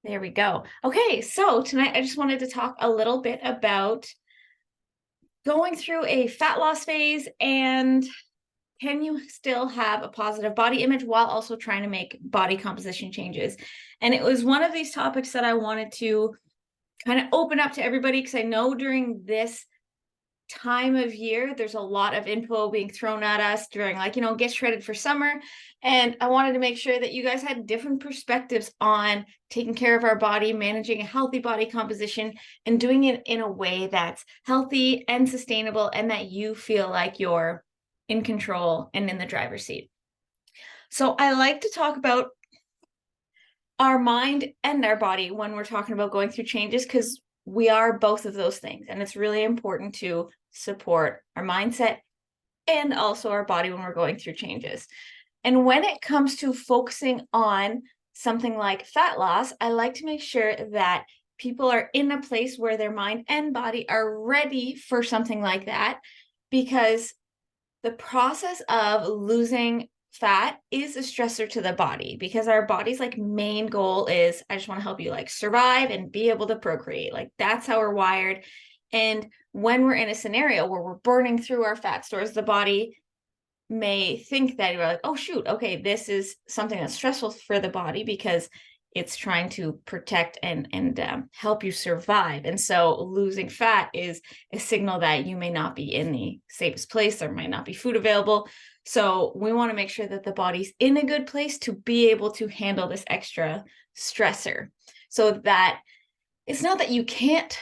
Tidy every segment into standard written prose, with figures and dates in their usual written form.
There we go. Okay, so tonight I just wanted to talk a little bit about going through a fat loss phase and can you still have a positive body image while also trying to make body composition changes? And it was one of these topics that I wanted to kind of open up to everybody because I know during this time of year there's a lot of info being thrown at us during get shredded for summer, and I wanted to make sure that you guys had different perspectives on taking care of our body, managing a healthy body composition, and doing it in a way that's healthy and sustainable and that you feel like you're in control and in the driver's seat. So I like to talk about our mind and our body when we're talking about going through changes, because we are both of those things, and it's really important to support our mindset and also our body when we're going through changes. And when it comes to focusing on something like fat loss, I like to make sure that people are in a place where their mind and body are ready for something like that, because the process of losing fat is a stressor to the body, because our body's main goal is, I just want to help you survive and be able to procreate. That's how we're wired. And when we're in a scenario where we're burning through our fat stores, the body may think that you're like, oh shoot, okay, this is something that's stressful for the body because it's trying to protect and help you survive. And so losing fat is a signal that you may not be in the safest place. There might not be food available. So we want to make sure that the body's in a good place to be able to handle this extra stressor, so that it's not that you can't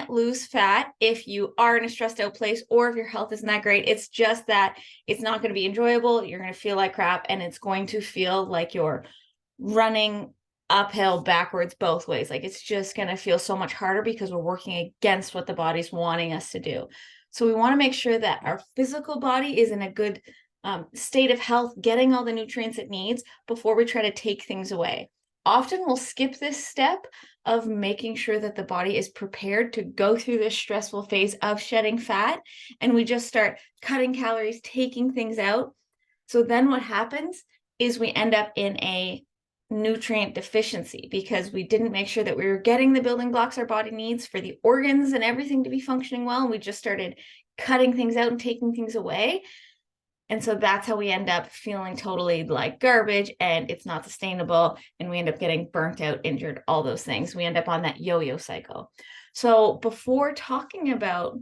lose fat if you are in a stressed out place or if your health isn't that great. It's just that it's not going to be enjoyable. You're going to feel like crap, and it's going to feel like you're running uphill backwards both ways. It's just going to feel so much harder because we're working against what the body's wanting us to do. So we want to make sure that our physical body is in a good state of health, getting all the nutrients it needs before we try to take things away. Often we'll skip this step of making sure that the body is prepared to go through this stressful phase of shedding fat, and we just start cutting calories, taking things out. So then what happens is we end up in a nutrient deficiency because we didn't make sure that we were getting the building blocks our body needs for the organs and everything to be functioning well, and we just started cutting things out and taking things away. And so that's how we end up feeling totally like garbage, and it's not sustainable, and we end up getting burnt out, injured, all those things. We end up on that yo-yo cycle. So before talking about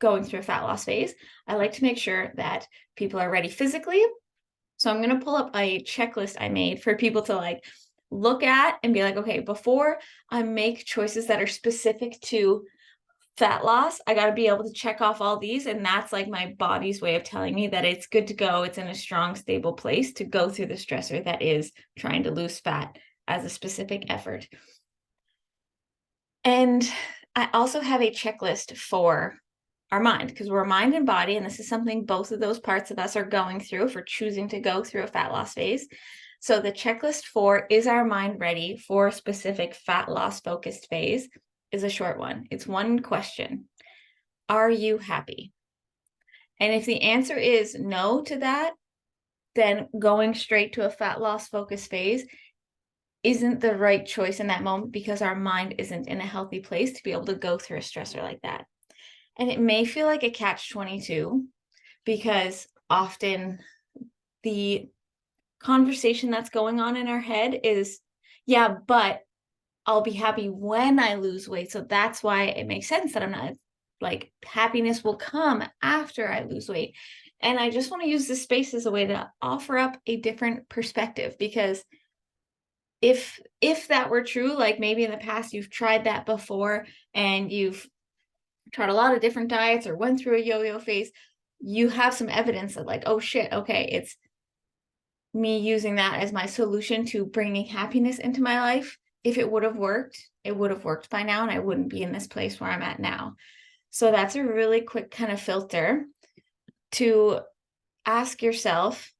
going through a fat loss phase, I like to make sure that people are ready physically. So I'm going to pull up a checklist I made for people to look at and be like, okay, before I make choices that are specific to fat loss, I got to be able to check off all these. And that's my body's way of telling me that it's good to go. It's in a strong, stable place to go through the stressor that is trying to lose fat as a specific effort. And I also have a checklist for our mind, because we're mind and body, and this is something both of those parts of us are going through for choosing to go through a fat loss phase. So the checklist for is our mind ready for a specific fat loss focused phase is a short one. It's one question. Are you happy? And if the answer is no to that, then going straight to a fat loss focused phase isn't the right choice in that moment, because our mind isn't in a healthy place to be able to go through a stressor like that. And it may feel like a catch-22, because often the conversation that's going on in our head is, yeah, but I'll be happy when I lose weight. So that's why it makes sense that I'm not happiness will come after I lose weight. And I just want to use this space as a way to offer up a different perspective, because if that were true, maybe in the past you've tried that before and you've tried a lot of different diets or went through a yo-yo phase, you have some evidence that oh shit, okay, it's me using that as my solution to bringing happiness into my life. If it would have worked, it would have worked by now, and I wouldn't be in this place where I'm at now. So that's a really quick kind of filter to ask yourself,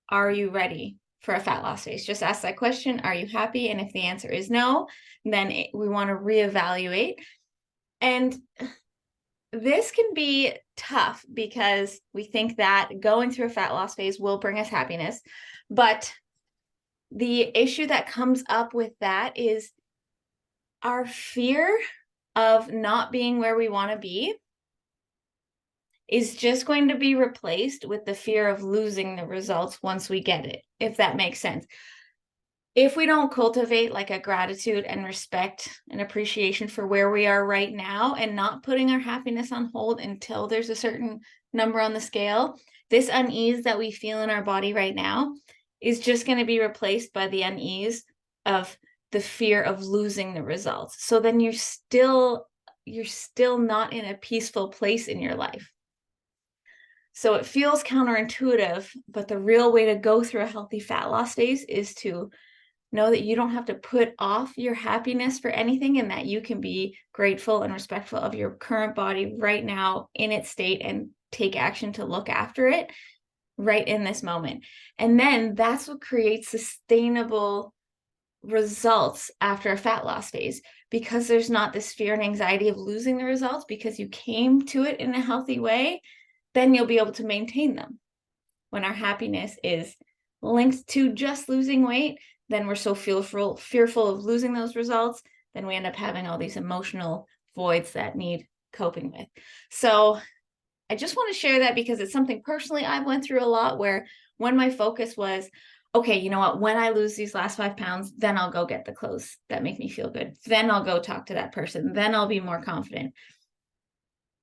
are you ready for a fat loss phase? Just ask that question, are you happy? And if the answer is no, then we want to reevaluate. And this can be tough because we think that going through a fat loss phase will bring us happiness, but the issue that comes up with that is our fear of not being where we want to be is just going to be replaced with the fear of losing the results once we get it, if that makes sense. If we don't cultivate like a gratitude and respect and appreciation for where we are right now and not putting our happiness on hold until there's a certain number on the scale, this unease that we feel in our body right now is just going to be replaced by the unease of the fear of losing the results. So then you're still not in a peaceful place in your life. So it feels counterintuitive, but the real way to go through a healthy fat loss phase is to know that you don't have to put off your happiness for anything, and that you can be grateful and respectful of your current body right now in its state and take action to look after it right in this moment. And then that's what creates sustainable results after a fat loss phase, because there's not this fear and anxiety of losing the results because you came to it in a healthy way. Then you'll be able to maintain them. When our happiness is linked to just losing weight, then we're so fearful of losing those results, then we end up having all these emotional voids that need coping with. So I just want to share that because it's something personally I've went through a lot, where when my focus was, okay, you know what, when I lose these last 5 pounds, then I'll go get the clothes that make me feel good. Then I'll go talk to that person. Then I'll be more confident.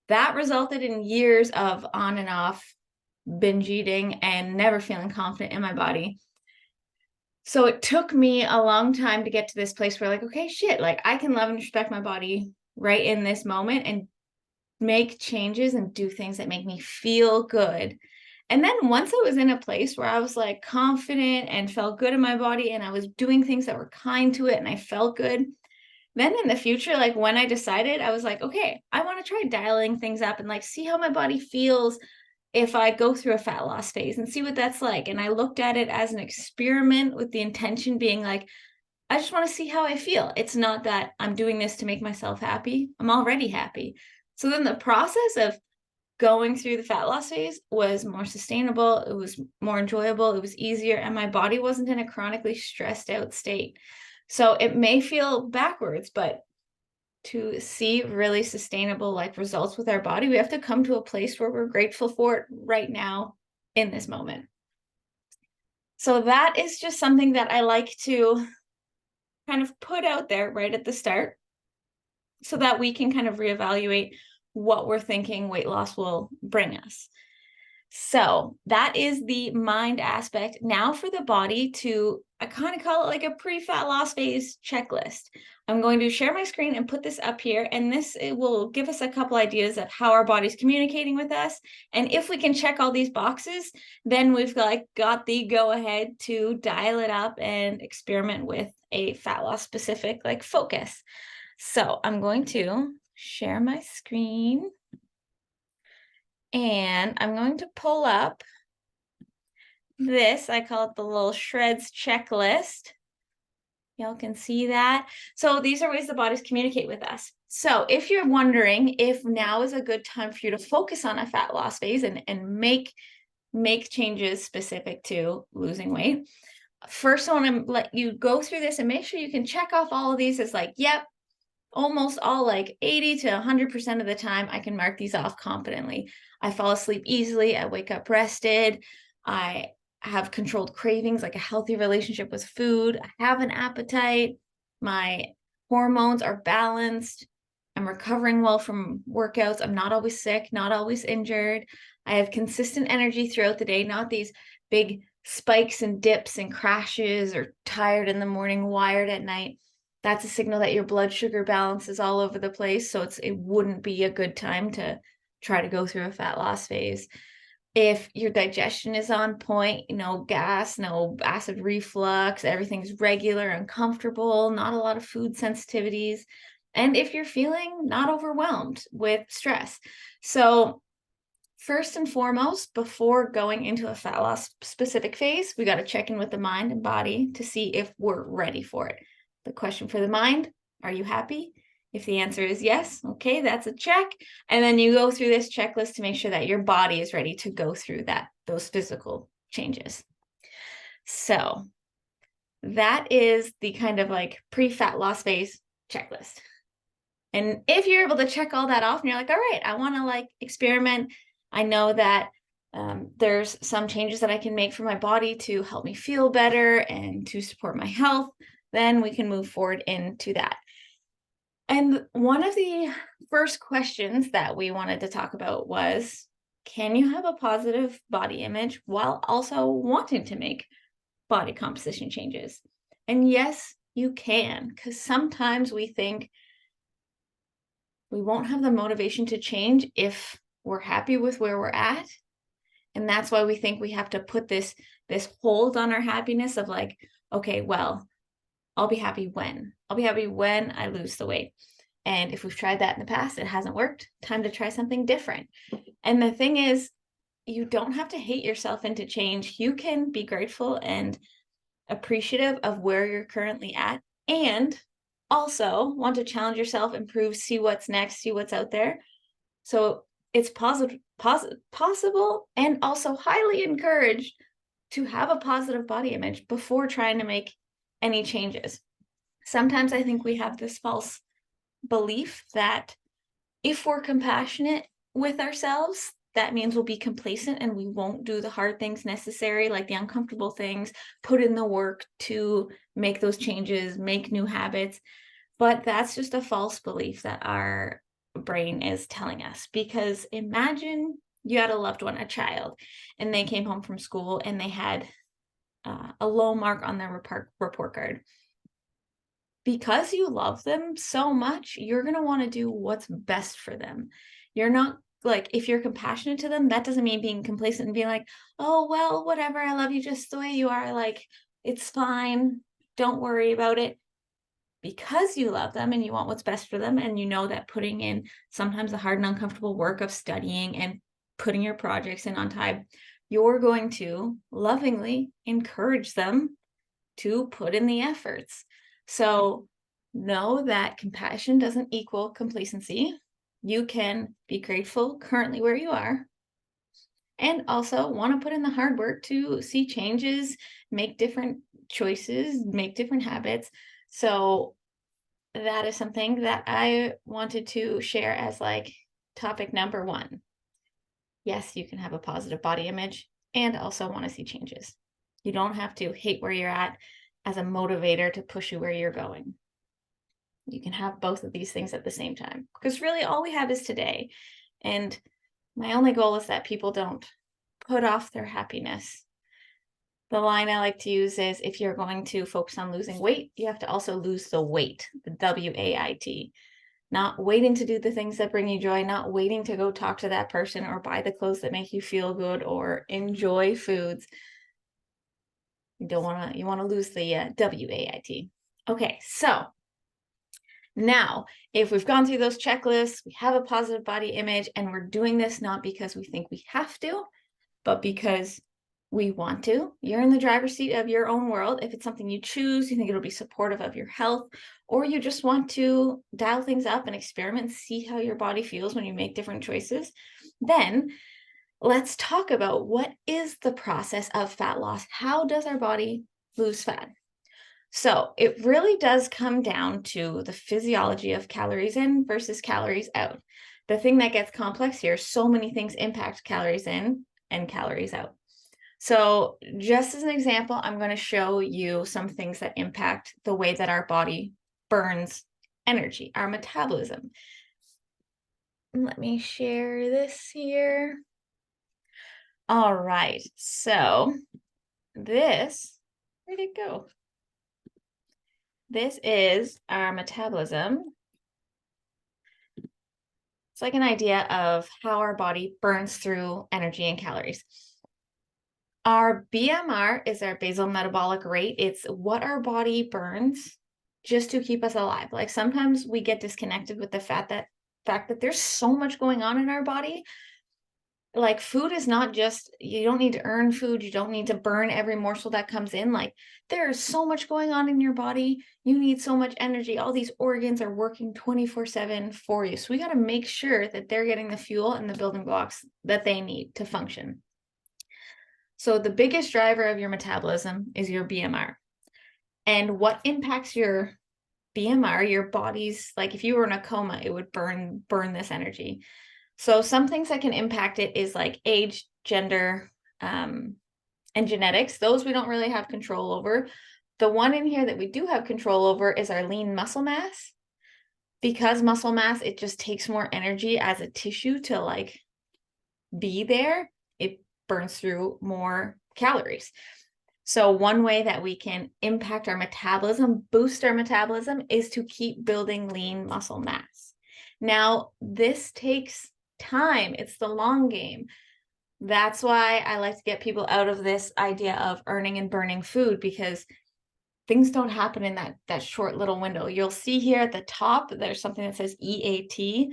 That resulted in years of on and off binge eating and never feeling confident in my body. So it took me a long time to get to this place where, like, okay, shit, like I can love and respect my body right in this moment and make changes and do things that make me feel good. And then once I was in a place where I was like confident and felt good in my body and I was doing things that were kind to it and I felt good, then in the future, like when I decided, I was like, okay, I want to try dialing things up and like see how my body feels if I go through a fat loss phase and see what that's like. And I looked at it as an experiment with the intention being like, I just want to see how I feel. It's not that I'm doing this to make myself happy. I'm already happy. So then the process of going through the fat loss phase was more sustainable. It was more enjoyable. It was easier. And my body wasn't in a chronically stressed out state. So it may feel backwards, but to see really sustainable like results with our body, we have to come to a place where we're grateful for it right now in this moment. So that is just something that I like to kind of put out there right at the start so that we can kind of reevaluate what we're thinking weight loss will bring us. So that is the mind aspect. Now for the body, I kind of call it like a pre-fat loss phase checklist. I'm going to share my screen and put this up here, and it will give us a couple ideas of how our body's communicating with us. And if we can check all these boxes, then we've got the go ahead to dial it up and experiment with a fat loss specific like focus. So I'm going to share my screen. And I'm going to pull up this. I call it the little shreds checklist. Y'all can see that. So these are ways the bodies communicate with us. So if you're wondering if now is a good time for you to focus on a fat loss phase and make changes specific to losing weight, first I want to let you go through this and make sure you can check off all of these as like, yep, almost all, like 80 to 100% of the time, I can mark these off confidently. I fall asleep easily. I wake up rested. I have controlled cravings, like a healthy relationship with food. I have an appetite. My hormones are balanced. I'm recovering well from workouts. I'm not always sick, not always injured. I have consistent energy throughout the day, not these big spikes and dips and crashes, or tired in the morning, wired at night. That's a signal that your blood sugar balance is all over the place. So it wouldn't be a good time to try to go through a fat loss phase. If your digestion is on point, no gas, no acid reflux, everything's regular and comfortable, not a lot of food sensitivities, and if you're feeling not overwhelmed with stress. So first and foremost, before going into a fat loss specific phase, we got to check in with the mind and body to see if we're ready for it. The question for the mind, are you happy? If the answer is yes, okay, that's a check. And then you go through this checklist to make sure that your body is ready to go through those physical changes. So that is the kind of like pre-fat loss phase checklist. And if you're able to check all that off and you're like, all right, I want to like experiment. I know that there's some changes that I can make for my body to help me feel better and to support my health, then we can move forward into that. And one of the first questions that we wanted to talk about was, can you have a positive body image while also wanting to make body composition changes? And yes, you can, because sometimes we think we won't have the motivation to change if we're happy with where we're at. And that's why we think we have to put this hold on our happiness of like, okay, well, I'll be happy when I lose the weight. And if we've tried that in the past, it hasn't worked, time to try something different. And the thing is, you don't have to hate yourself into change. You can be grateful and appreciative of where you're currently at, and also want to challenge yourself, improve, see what's next, see what's out there. So it's possible and also highly encouraged to have a positive body image before trying to make any changes. Sometimes I think we have this false belief that if we're compassionate with ourselves, that means we'll be complacent and we won't do the hard things necessary, like the uncomfortable things, put in the work to make those changes, make new habits. But that's just a false belief that our brain is telling us. Because imagine you had a loved one, a child, and they came home from school and they had a low mark on their report card. Because you love them so much, you're going to want to do what's best for them. You're not like, if you're compassionate to them, that doesn't mean being complacent and being like, oh, well, whatever, I love you just the way you are. Like, it's fine. Don't worry about it. Because you love them and you want what's best for them, and you know that putting in sometimes the hard and uncomfortable work of studying and putting your projects in on time, you're going to lovingly encourage them to put in the efforts. So know that compassion doesn't equal complacency. You can be grateful currently where you are, and also want to put in the hard work to see changes, make different choices, make different habits. So that is something that I wanted to share as like topic number one. Yes, you can have a positive body image and also want to see changes. You don't have to hate where you're at as a motivator to push you where you're going. You can have both of these things at the same time, because really all we have is today. And my only goal is that people don't put off their happiness. The line I like to use is, if you're going to focus on losing weight, you have to also lose the weight, the WAIT. Not waiting to do the things that bring you joy, not waiting to go talk to that person or buy the clothes that make you feel good or enjoy foods. You want to lose the WAIT. Okay, so now if we've gone through those checklists, we have a positive body image, and we're doing this not because we think we have to, but because we want to. You're in the driver's seat of your own world. If it's something you choose, you think it'll be supportive of your health, or you just want to dial things up and experiment, see how your body feels when you make different choices, then let's talk about what is the process of fat loss. How does our body lose fat? So it really does come down to the physiology of calories in versus calories out. The thing that gets complex here, so many things impact calories in and calories out. So just as an example, I'm going to show you some things that impact the way that our body burns energy, our metabolism. Let me share this here. All right, so this, where'd it go? This is our metabolism. It's like an idea of how our body burns through energy and calories. Our BMR is our basal metabolic rate. It's what our body burns just to keep us alive. Like sometimes we get disconnected with the fact that there's so much going on in our body. Like food is not just, you don't need to earn food. You don't need to burn every morsel that comes in. Like there's so much going on in your body. You need so much energy. All these organs are working 24/7 for you. So we got to make sure that they're getting the fuel and the building blocks that they need to function. So the biggest driver of your metabolism is your BMR. And what impacts your BMR, your body's, like if you were in a coma, it would burn this energy. So some things that can impact it is like age, gender, and genetics. Those we don't really have control over. The one in here that we do have control over is our lean muscle mass. Because muscle mass, it just takes more energy as a tissue to like be there. It burns through more calories. So one way that we can impact our metabolism, boost our metabolism, is to keep building lean muscle mass. Now, this takes time. It's the long game. That's why I like to get people out of this idea of earning and burning food, because things don't happen in that short little window. You'll see here at the top, there's something that says EAT.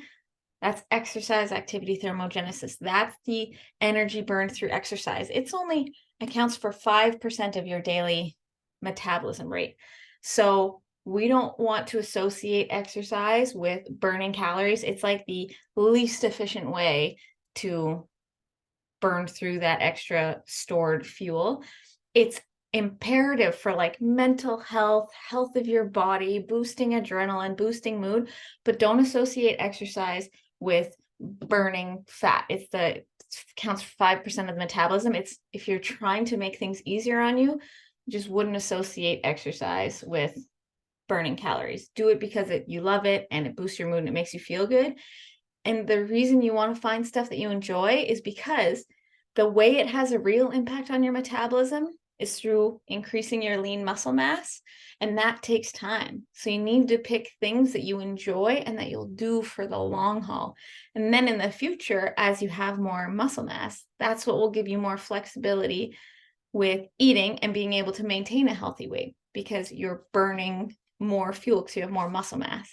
That's exercise activity thermogenesis. That's the energy burned through exercise. It's only accounts for 5% of your daily metabolism rate. So we don't want to associate exercise with burning calories. It's like the least efficient way to burn through that extra stored fuel. It's imperative for like mental health, health of your body, boosting adrenaline, boosting mood, but don't associate exercise with burning fat. It counts for 5% of the metabolism. It's if you're trying to make things easier on you, just wouldn't associate exercise with burning calories. Do it because you love it and it boosts your mood and it makes you feel good. And the reason you want to find stuff that you enjoy is because the way it has a real impact on your metabolism is through increasing your lean muscle mass, and that takes time. So you need to pick things that you enjoy and that you'll do for the long haul. And then in the future, as you have more muscle mass, that's what will give you more flexibility with eating and being able to maintain a healthy weight, because you're burning more fuel because you have more muscle mass.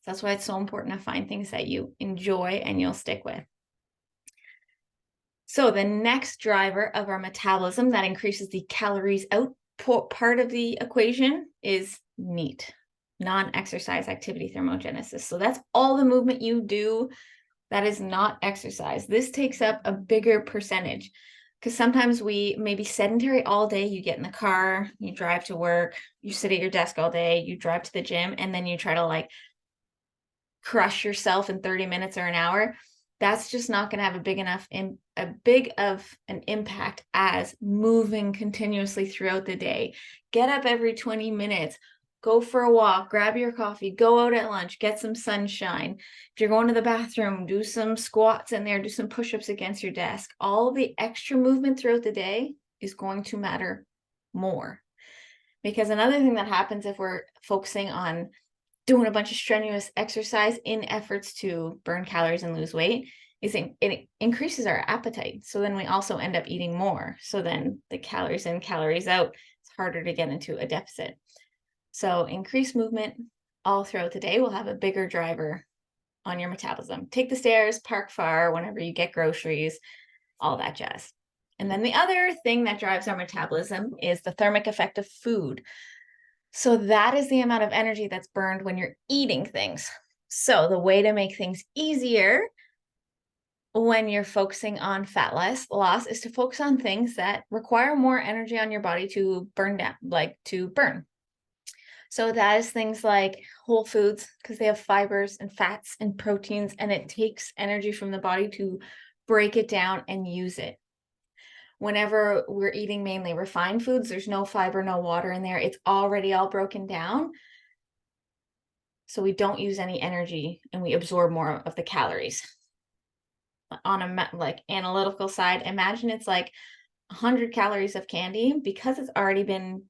So that's why it's so important to find things that you enjoy and you'll stick with. So the next driver of our metabolism that increases the calories output part of the equation is NEAT, non-exercise activity thermogenesis. So that's all the movement you do that is not exercise. This takes up a bigger percentage, because sometimes we may be sedentary all day. You get in the car, you drive to work, you sit at your desk all day, you drive to the gym, and then you try to like crush yourself in 30 minutes or an hour. That's just not going to have a big of an impact as moving continuously throughout the day. Get up every 20 minutes, go for a walk, grab your coffee, go out at lunch, get some sunshine. If you're going to the bathroom, do some squats in there, do some push-ups against your desk. All the extra movement throughout the day is going to matter more. Because another thing that happens if we're focusing on doing a bunch of strenuous exercise in efforts to burn calories and lose weight is it increases our appetite. So then we also end up eating more. So then the calories in, calories out, it's harder to get into a deficit. So increased movement all throughout the day will have a bigger driver on your metabolism. Take the stairs, park far whenever you get groceries, all that jazz. And then the other thing that drives our metabolism is the thermic effect of food. So that is the amount of energy that's burned when you're eating things. So the way to make things easier when you're focusing on fat loss is to focus on things that require more energy on your body to burn down, like to burn. So that is things like whole foods, because they have fibers and fats and proteins, and it takes energy from the body to break it down and use it. Whenever we're eating mainly refined foods, there's no fiber, no water in there. It's already all broken down. So we don't use any energy and we absorb more of the calories. On a like analytical side, imagine it's like 100 calories of candy. Because it's already been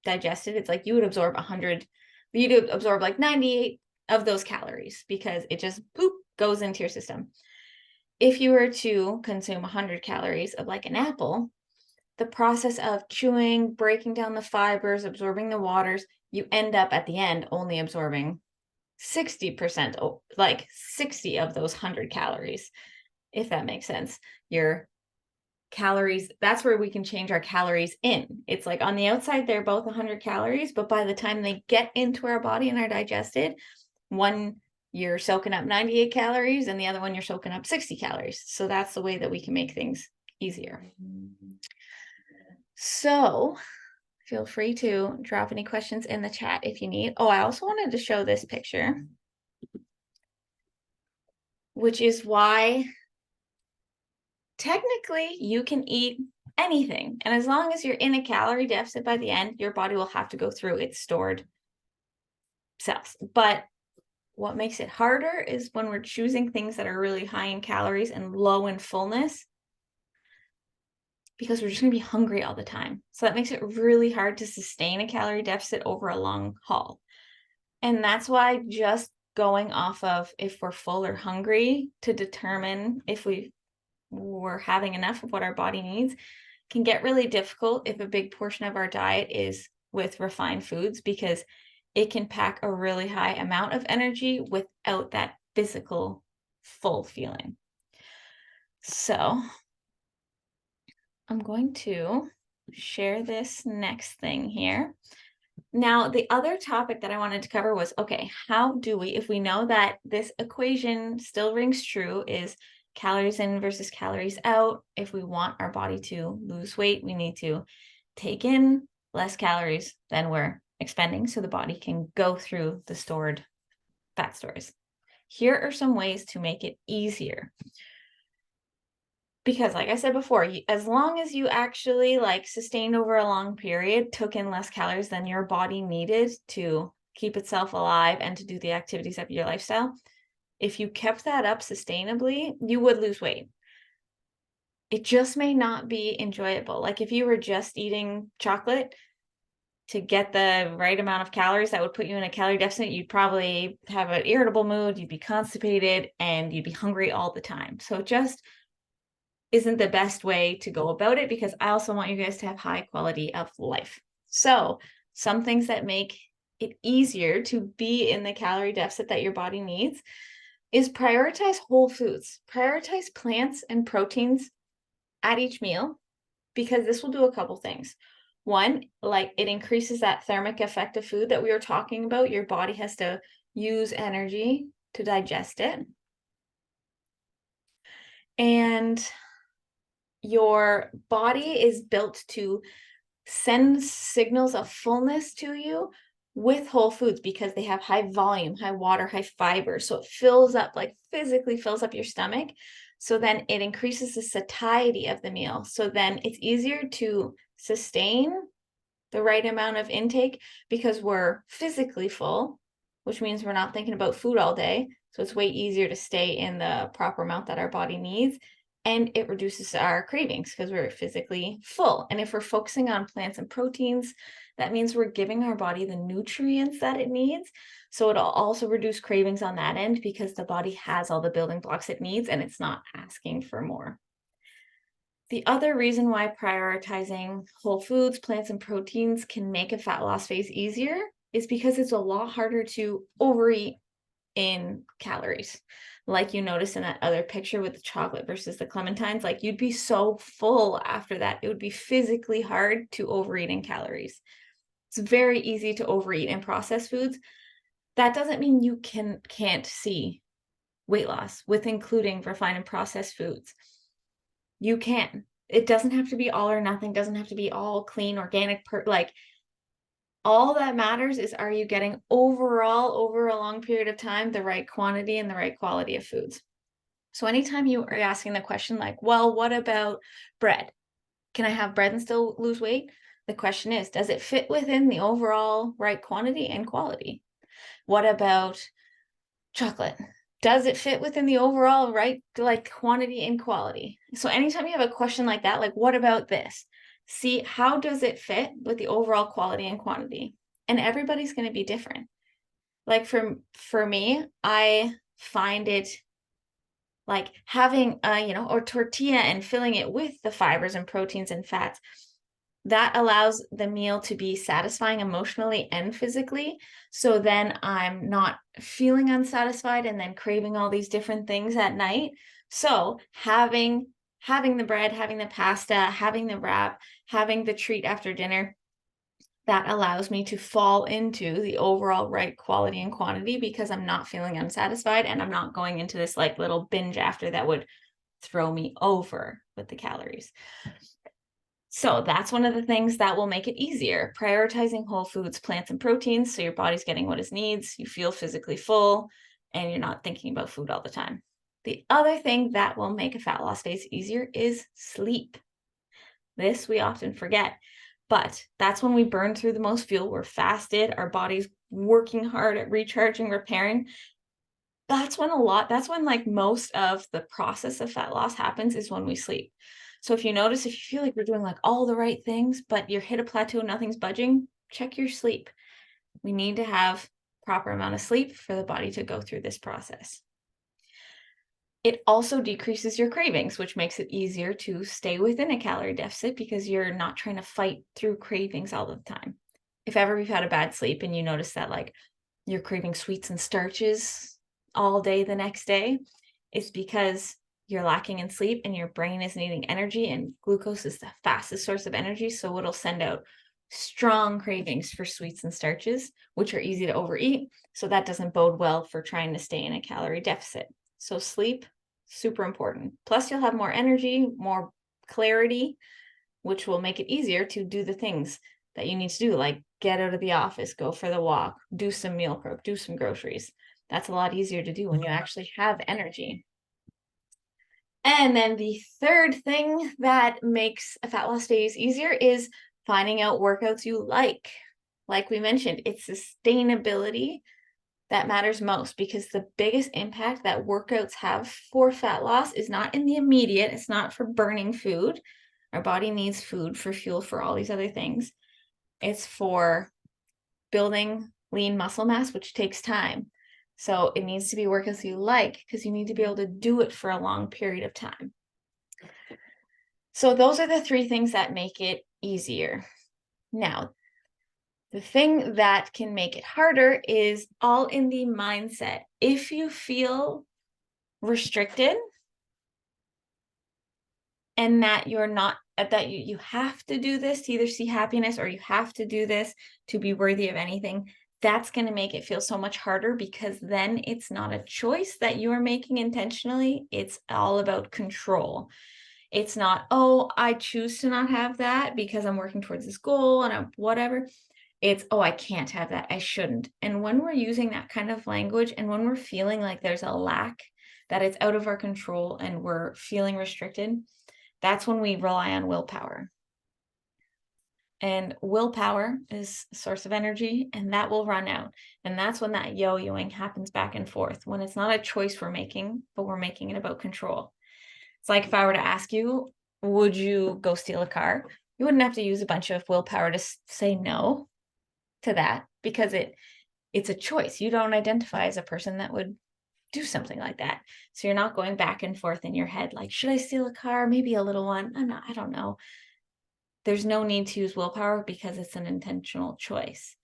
digested, it's like you would absorb 100, you'd absorb like 98 of those calories, because it just boop goes into your system. If you were to consume 100 calories of like an apple, the process of chewing, breaking down the fibers, absorbing the waters, you end up at the end only absorbing 60%, like 60 of those 100 calories, if that makes sense. Your calories, that's where we can change our calories in. It's like on the outside, they're both 100 calories, but by the time they get into our body and are digested, one you're soaking up 98 calories and the other one you're soaking up 60 calories. So that's the way that we can make things easier. So Feel free to drop any questions in the chat if you need. Oh, I also wanted to show this picture, which is why technically you can eat anything. And as long as you're in a calorie deficit by the end, your body will have to go through its stored cells. But what makes it harder is when we're choosing things that are really high in calories and low in fullness, because we're just going to be hungry all the time. So that makes it really hard to sustain a calorie deficit over a long haul. And that's why just going off of if we're full or hungry to determine if we're having enough of what our body needs can get really difficult if a big portion of our diet is with refined foods, because it can pack a really high amount of energy without that physical full feeling. So I'm going to share this next thing here. Now, the other topic that I wanted to cover was, okay, how do we, if we know that this equation still rings true, is calories in versus calories out. If we want our body to lose weight, we need to take in less calories than we're expending so the body can go through the stored fat stores. Here are some ways to make it easier. Because like I said before, as long as you actually sustained over a long period, took in less calories than your body needed to keep itself alive and to do the activities of your lifestyle, if you kept that up sustainably, you would lose weight. It just may not be enjoyable. Like if you were just eating chocolate to get the right amount of calories that would put you in a calorie deficit, you'd probably have an irritable mood, you'd be constipated, and you'd be hungry all the time. So it just isn't the best way to go about it, because I also want you guys to have high quality of life. So some things that make it easier to be in the calorie deficit that your body needs is prioritize whole foods, prioritize plants and proteins at each meal, because this will do a couple things. One, it increases that thermic effect of food that we were talking about. Your body has to use energy to digest it. And your body is built to send signals of fullness to you with whole foods because they have high volume, high water, high fiber. So it fills up, physically fills up your stomach. So then it increases the satiety of the meal. So then it's easier to sustain the right amount of intake because we're physically full, which means we're not thinking about food all day. So it's way easier to stay in the proper amount that our body needs. And it reduces our cravings because we're physically full. And if we're focusing on plants and proteins, that means we're giving our body the nutrients that it needs. So it'll also reduce cravings on that end because the body has all the building blocks it needs and it's not asking for more. The other reason why prioritizing whole foods, plants, and proteins can make a fat loss phase easier is because it's a lot harder to overeat in calories. Like you notice in that other picture with the chocolate versus the clementines, you'd be so full after that. It would be physically hard to overeat in calories. It's very easy to overeat in processed foods. That doesn't mean you can't see weight loss with including refined and processed foods. You can. It doesn't have to be all or nothing, doesn't have to be all clean, organic, all that matters is, are you getting overall over a long period of time the right quantity and the right quality of foods? So anytime you are asking the question well, what about bread? Can I have bread and still lose weight? The question is, does it fit within the overall right quantity and quality? What about chocolate? Does it fit within the overall right quantity and quality? So anytime you have a question like that, what about this? See, how does it fit with the overall quality and quantity? And everybody's going to be different. For me, I find it having or tortilla and filling it with the fibers and proteins and fats, that allows the meal to be satisfying emotionally and physically. So then I'm not feeling unsatisfied and then craving all these different things at night. So having the bread, having the pasta, having the wrap, having the treat after dinner, that allows me to fall into the overall right quality and quantity because I'm not feeling unsatisfied and I'm not going into this little binge after that would throw me over with the calories. So that's one of the things that will make it easier. Prioritizing whole foods, plants, and proteins so your body's getting what it needs, you feel physically full, and you're not thinking about food all the time. The other thing that will make a fat loss phase easier is sleep. This we often forget, but that's when we burn through the most fuel. We're fasted, our body's working hard at recharging, repairing. That's when like most of the process of fat loss happens, is when we sleep. So if you notice, if you feel like we're doing like all the right things, but you're hit a plateau, nothing's budging, check your sleep. We need to have proper amount of sleep for the body to go through this process. It also decreases your cravings, which makes it easier to stay within a calorie deficit because you're not trying to fight through cravings all the time. If ever you've had a bad sleep and you notice that like you're craving sweets and starches all day the next day, it's because you're lacking in sleep and your brain is needing energy, and glucose is the fastest source of energy. So it'll send out strong cravings for sweets and starches, which are easy to overeat. So that doesn't bode well for trying to stay in a calorie deficit. So sleep, super important. Plus you'll have more energy, more clarity, which will make it easier to do the things that you need to do, like get out of the office, go for the walk, do some meal prep, do some groceries. That's a lot easier to do when you actually have energy. And then the third thing that makes a fat loss phase easier is finding out workouts you like. Like we mentioned, it's sustainability that matters most, because the biggest impact that workouts have for fat loss is not in the immediate. It's not for burning food. Our body needs food for fuel for all these other things. It's for building lean muscle mass, which takes time. So it needs to be workouts you like, because you need to be able to do it for a long period of time. So those are the three things that make it easier. Now, the thing that can make it harder is all in the mindset. If you feel restricted and that you're not, that you have to do this to either see happiness, or you have to do this to be worthy of anything, that's going to make it feel so much harder, because then it's not a choice that you are making intentionally. It's all about control. It's not, oh, I choose to not have that because I'm working towards this goal and I'm whatever. It's, oh, I can't have that, I shouldn't. And when we're using that kind of language, and when we're feeling like there's a lack, that it's out of our control and we're feeling restricted, that's when we rely on willpower. And willpower is a source of energy, and that will run out. And that's when that yo-yoing happens back and forth, when it's not a choice we're making, but we're making it about control. It's like if I were to ask you, would you go steal a car? You wouldn't have to use a bunch of willpower to say no to that, because it's a choice. You don't identify as a person that would do something like that. So you're not going back and forth in your head, like, should I steal a car? Maybe a little one. I don't know. There's no need to use willpower, because it's an intentional choice.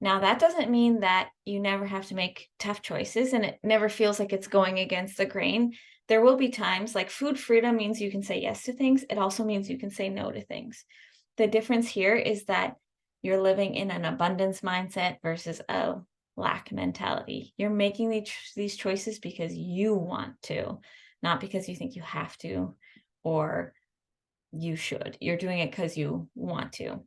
Now, that doesn't mean that you never have to make tough choices and it never feels like it's going against the grain. There will be times, like food freedom means you can say yes to things. It also means you can say no to things. The difference here is that you're living in an abundance mindset versus a lack mentality. You're making these choices because you want to, not because you think you have to or you should. You're doing it because you want to.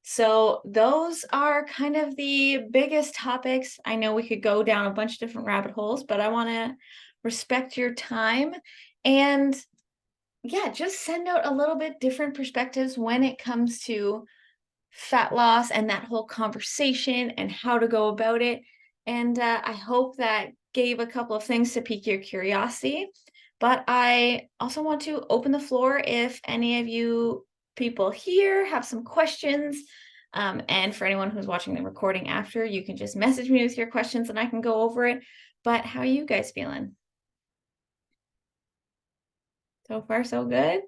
So those are kind of the biggest topics. I know we could go down a bunch of different rabbit holes, but I want to respect your time and yeah, just send out a little bit different perspectives when it comes to fat loss and that whole conversation and how to go about it. And I hope that gave a couple of things to pique your curiosity. But I also want to open the floor if any of you people here have some questions. And for anyone who's watching the recording after, you can just message me with your questions and I can go over it. But how are you guys feeling? So far, so good?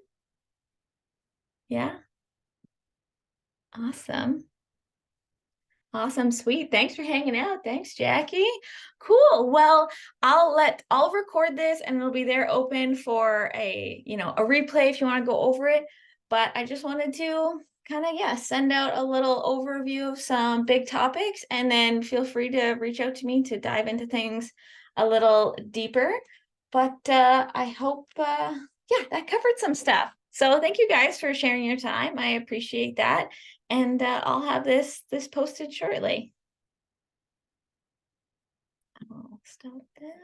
Yeah? Awesome. Awesome, sweet. Thanks for hanging out. Thanks, Jackie. Cool. Well, I'll record this and it'll be there open for a replay if you want to go over it. But I just wanted to kind of, yeah, send out a little overview of some big topics, and then feel free to reach out to me to dive into things a little deeper. But I hope, yeah, that covered some stuff. So thank you guys for sharing your time. I appreciate that. And I'll have this posted shortly. I'll stop this.